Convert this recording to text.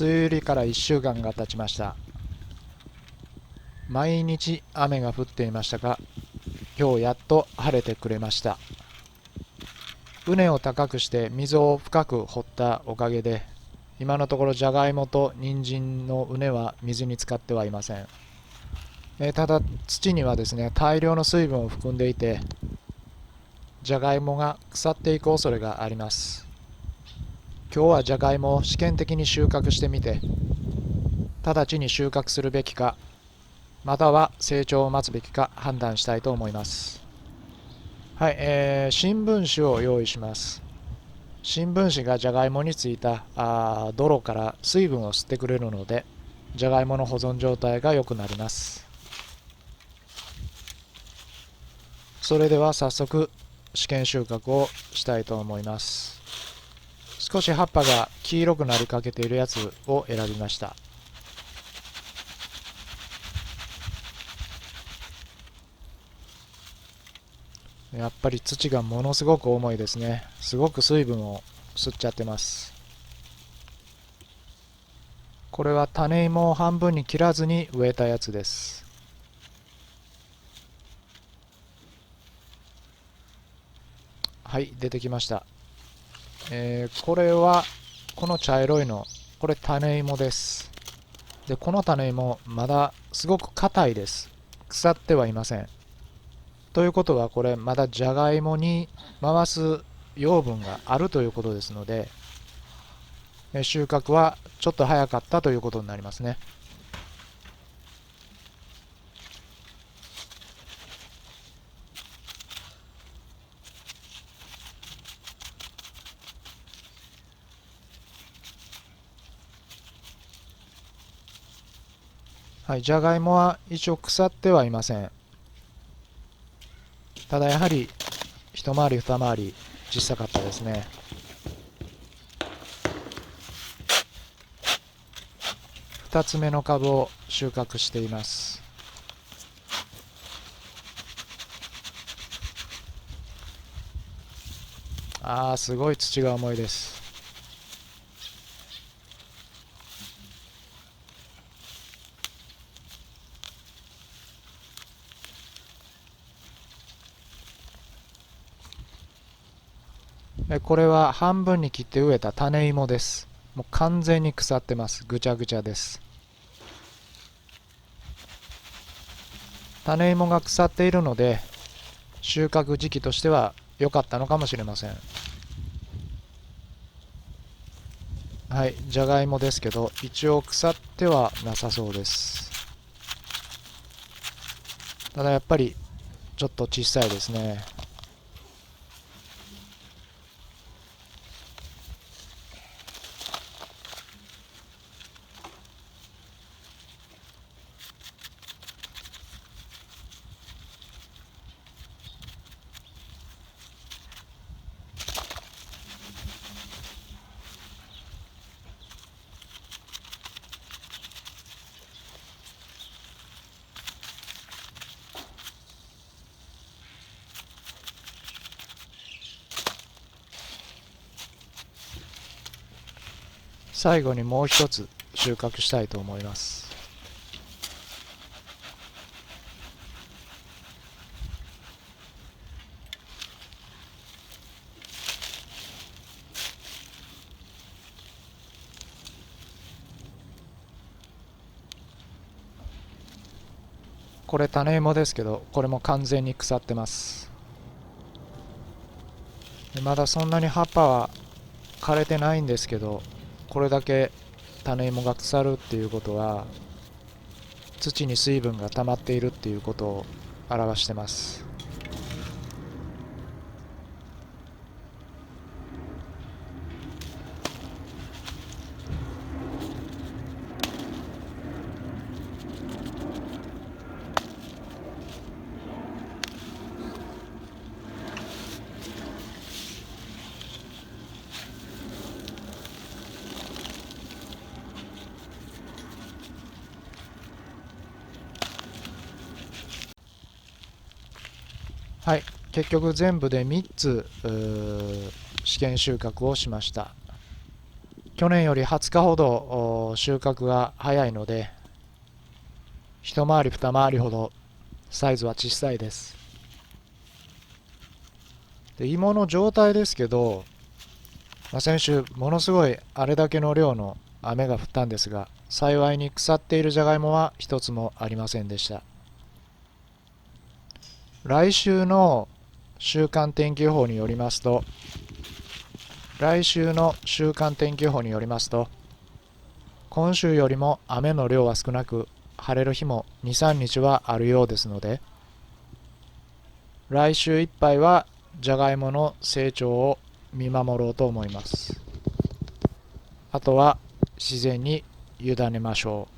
梅雨入りから1週間が経ちました。毎日雨が降っていましたが、今日やっと晴れてくれました。畝を高くして溝を深く掘ったおかげで、今のところじゃがいもと人参の畝は水に浸かってはいません。ただ土にはですね、大量の水分を含んでいて、じゃがいもが腐っていく恐れがあります。今日はじゃがいもを試験的に収穫してみて、直ちに収穫するべきか、または成長を待つべきか判断したいと思います。はい、新聞紙を用意します。新聞紙がじゃがいもについた泥から水分を吸ってくれるので、じゃがいもの保存状態が良くなります。それでは早速試験収穫をしたいと思います。少し葉っぱが黄色くなりかけているやつを選びました。やっぱり土がものすごく重いですね。すごく水分を吸っちゃってます。これは種芋を半分に切らずに植えたやつです。はい、出てきました。これはこの茶色いの、これ種芋です。で、この種芋まだすごく硬いです。腐ってはいません。ということはこれまだじゃがいもに回す養分があるということですので、収穫はちょっと早かったということになりますね。はい、じゃがいもは一応腐ってはいません。ただやはり一回り二回り小さかったですね。2つ目の株を収穫しています。すごい土が重いです。これは半分に切って植えた種芋です。もう完全に腐ってます。ぐちゃぐちゃです。種芋が腐っているので、収穫時期としては良かったのかもしれません。はい、じゃがいもですけど、一応腐ってはなさそうです。ただやっぱりちょっと小さいですね。最後にもう一つ収穫したいと思います。これ種芋ですけど、これも完全に腐ってます。まだそんなに葉っぱは枯れてないんですけど、これだけ種芋が腐るっていうことは、土に水分が溜まっているっていうことを表してます。はい、結局全部で3つ試験収穫をしました。去年より20日ほど収穫が早いので、一回り二回りほどサイズは小さいです。で、芋の状態ですけど、先週ものすごいあれだけの量の雨が降ったんですが、幸いに腐っているじゃがいもは一つもありませんでした。来週の週間天気予報によりますと、今週よりも雨の量は少なく、晴れる日も2、3日はあるようですので、来週いっぱいはじゃがいもの成長を見守ろうと思います。あとは自然に委ねましょう。